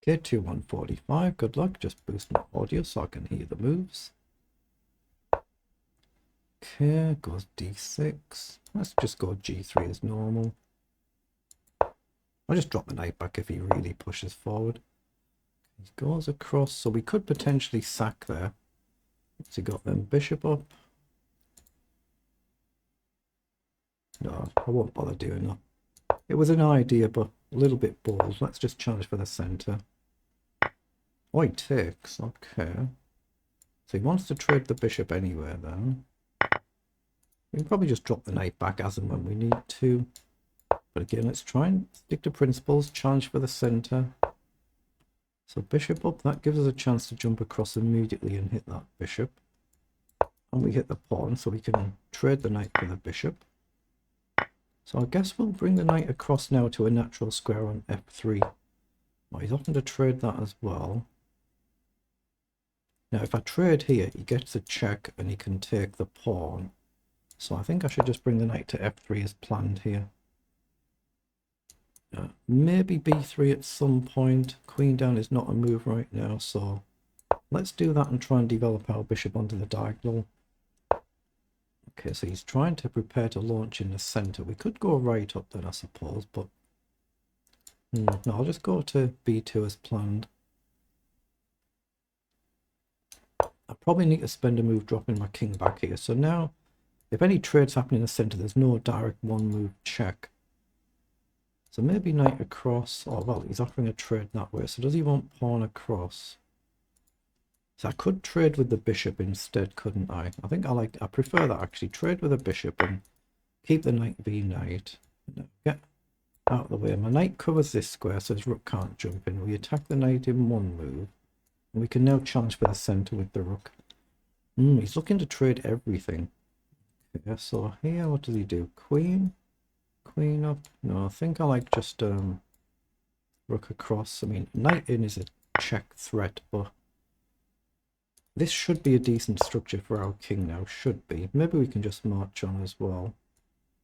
Okay, 2-1-45. Good luck. Just boost my audio so I can hear the moves. Okay, goes d6. Let's just go g3 as normal. I'll just drop the knight back if he really pushes forward. He goes across, so we could potentially sack there. So he got them bishop up. No, I won't bother doing that. It was an idea, but a little bit bold. Let's just challenge for the center. Oh, he takes. Okay. So he wants to trade the bishop anywhere then. We can probably just drop the knight back as and when we need to. But again, let's try and stick to principles. Challenge for the center. So bishop up. That gives us a chance to jump across immediately and hit that bishop. And we hit the pawn, so we can trade the knight for the bishop. So I guess we'll bring the knight across now to a natural square on f3. Well, he's often to trade that as well. Now if I trade here, he gets a check and he can take the pawn. So I think I should just bring the knight to f3 as planned here. Maybe b3 at some point. Queen down is not a move right now, so let's do that and try and develop our bishop onto the diagonal. Okay, so he's trying to prepare to launch in the center. We could go right up then, I suppose, but no, I'll just go to b2 as planned. I probably need to spend a move dropping my king back here. So now, if any trades happen in the center, there's no direct one move check. So maybe knight across. Oh, well, he's offering a trade that way. So does he want pawn across? So I could trade with the bishop instead, couldn't I? I think I prefer that actually. Trade with a bishop and keep the knight v knight. Get out of the way. My knight covers this square, so his rook can't jump in. We attack the knight in one move. And we can now challenge for the center with the rook. He's looking to trade everything. Okay, so here, what does he do? Queen? Queen up? No, I think I like just rook across. I mean, knight in is a check threat, but this should be a decent structure for our king now. Should be. Maybe we can just march on as well.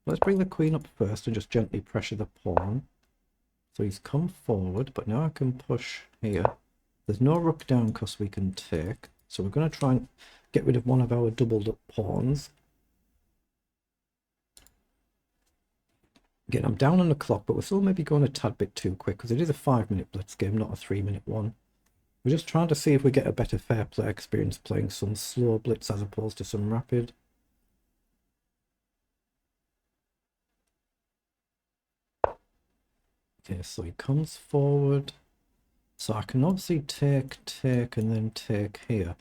Let's bring the queen up first and just gently pressure the pawn. So he's come forward, but now I can push here. There's no rook down because we can take. So we're going to try and get rid of one of our doubled up pawns. Again, I'm down on the clock, but we're still maybe going a tad bit too quick because it is a 5-minute blitz game, not a 3-minute one. We're just trying to see if we get a better fair play experience playing some slow blitz as opposed to some rapid. Okay, so he comes forward. So I can obviously take, and then take here.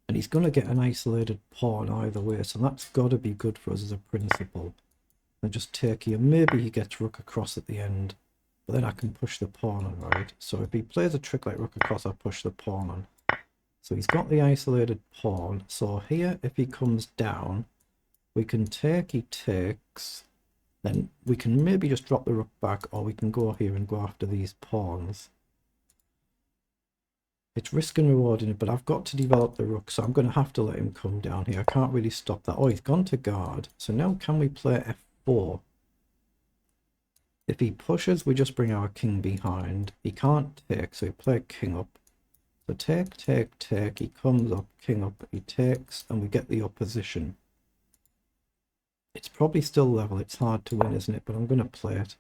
And he's going to get an isolated pawn either way, so that's got to be good for us as a principle. And just take here. Maybe he gets rook across at the end. But then I can push the pawn on, right? So if he plays a trick like rook across, I push the pawn on. So he's got the isolated pawn. So here, if he comes down, we can take, he takes. Then we can maybe just drop the rook back, or we can go here and go after these pawns. It's risk and reward in it, but I've got to develop the rook, so I'm going to have to let him come down here. I can't really stop that. Oh, he's gone to guard. So now can we play f4? If he pushes, we just bring our king behind. He can't take, so we play king up. So take, take, take. He comes up, king up, he takes, and we get the opposition. It's probably still level. It's hard to win, isn't it? But I'm going to play it.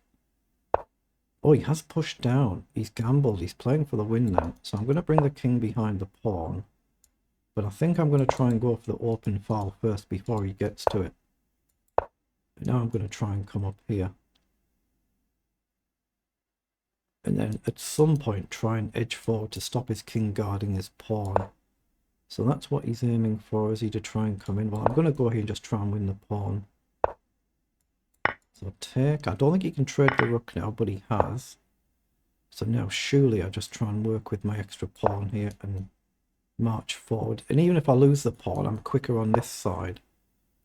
Oh, he has pushed down. He's gambled. He's playing for the win now. So I'm going to bring the king behind the pawn. But I think I'm going to try and go for the open file first before he gets to it. But now I'm going to try and come up here. And then at some point try and edge forward to stop his king guarding his pawn. So that's what he's aiming for, is he to try and come in. Well, I'm going to go here and just try and win the pawn. So take. I don't think he can trade the rook now, but he has. So now surely I just try and work with my extra pawn here and march forward. And even if I lose the pawn, I'm quicker on this side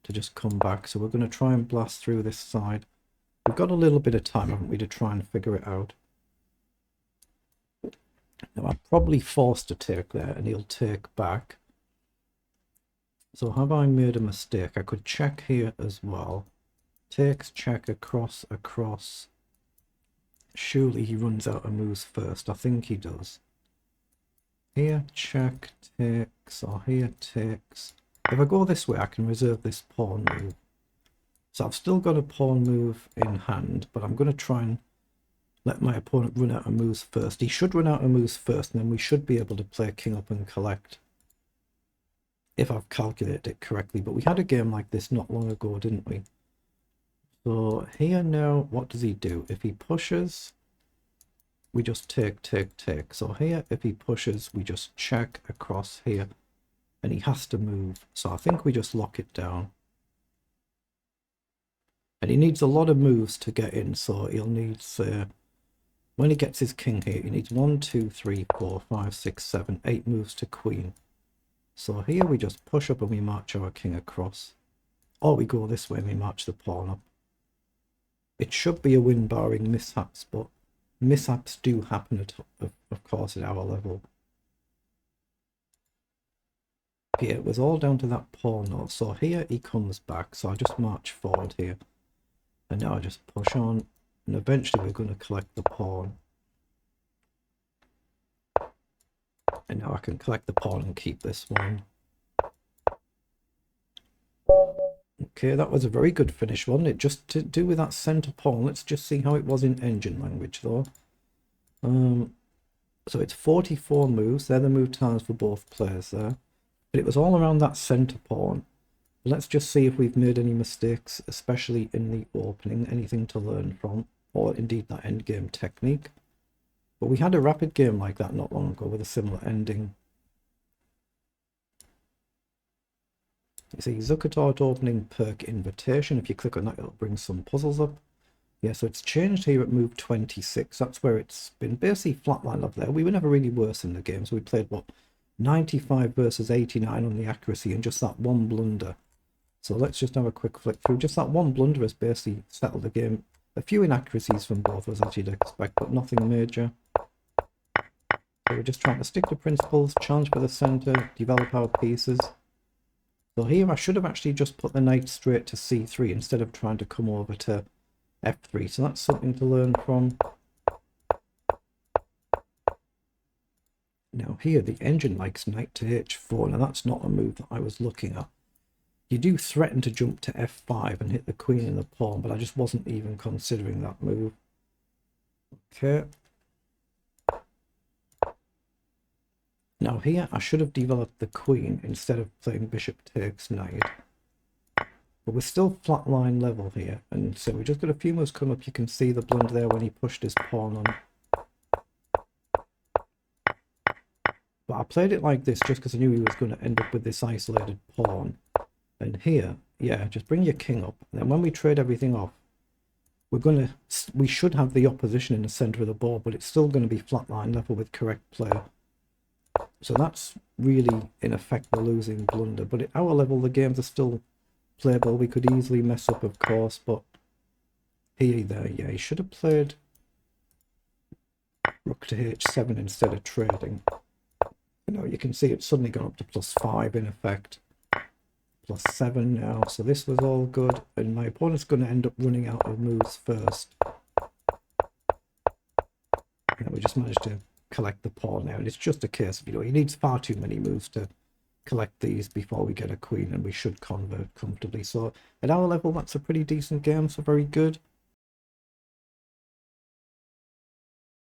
to just come back. So we're going to try and blast through this side. We've got a little bit of time, haven't we, to try and figure it out. Now I'm probably forced to take there and he'll take back. So have I made a mistake? I could check here as well. Takes, check, across, across. Surely he runs out and moves first. I think he does. Here, check, takes, or here, takes. If I go this way, I can reserve this pawn move. So I've still got a pawn move in hand, but I'm going to try and let my opponent run out of moves first. He should run out of moves first, and then we should be able to play king up and collect, if I've calculated it correctly. But we had a game like this not long ago, didn't we? So here now, what does he do? If he pushes, we just take, take, take. So here, if he pushes, we just check across here, and he has to move. So I think we just lock it down. And he needs a lot of moves to get in, so he'll need, when he gets his king here, he needs 1, 2, 3, 4, 5, 6, 7, 8 moves to queen. So here we just push up and we march our king across. Or we go this way and we march the pawn up. It should be a win barring mishaps, but mishaps do happen, of course, at our level. Here, it was all down to that pawn though. So here he comes back, so I just march forward here. And now I just push on, and eventually we're going to collect the pawn. And now I can collect the pawn and keep this one. Okay, that was a very good finish, wasn't it? Just to do with that centre pawn. Let's just see how it was in engine language, though. So it's 44 moves. They're the move times for both players there. But it was all around that centre pawn. Let's just see if we've made any mistakes, especially in the opening. Anything to learn from, or indeed that endgame technique. But we had a rapid game like that not long ago with a similar ending. You see, Zuckertort opening perk invitation. If you click on that, it'll bring some puzzles up. Yeah, so it's changed here at move 26. That's where it's been basically flatlined up there. We were never really worse in the game. So we played, what, 95 versus 89 on the accuracy and just that one blunder. So let's just have a quick flick through. Just that one blunder has basically settled the game. A few inaccuracies from both of us, as you'd expect, but nothing major. So we're just trying to stick to principles, challenge for the centre, develop our pieces. So here I should have actually just put the knight straight to c3 instead of trying to come over to f3. So that's something to learn from. Now here the engine likes knight to h4. Now that's not a move that I was looking at. You do threaten to jump to f5 and hit the queen and the pawn, but I just wasn't even considering that move. Okay. Now here I should have developed the queen instead of playing bishop takes knight. But we're still flatline level here, and so we just got a few moves come up. You can see the blunder there when he pushed his pawn on. But I played it like this just because I knew he was going to end up with this isolated pawn. And here, yeah, just bring your king up. And then when we trade everything off, we should have the opposition in the center of the board, but it's still going to be flatline level with correct play. So that's really, in effect, the losing blunder. But at our level, the games are still playable. We could easily mess up, of course, but here, there, yeah, he should have played rook to h7 instead of trading. You know, you can see it's suddenly gone up to +5 in effect. +7 now, so this was all good, and my opponent's going to end up running out of moves first. And we just managed to collect the pawn now, and it's just a case of, you know, he needs far too many moves to collect these before we get a queen, and we should convert comfortably. So at our level, that's a pretty decent game, so very good.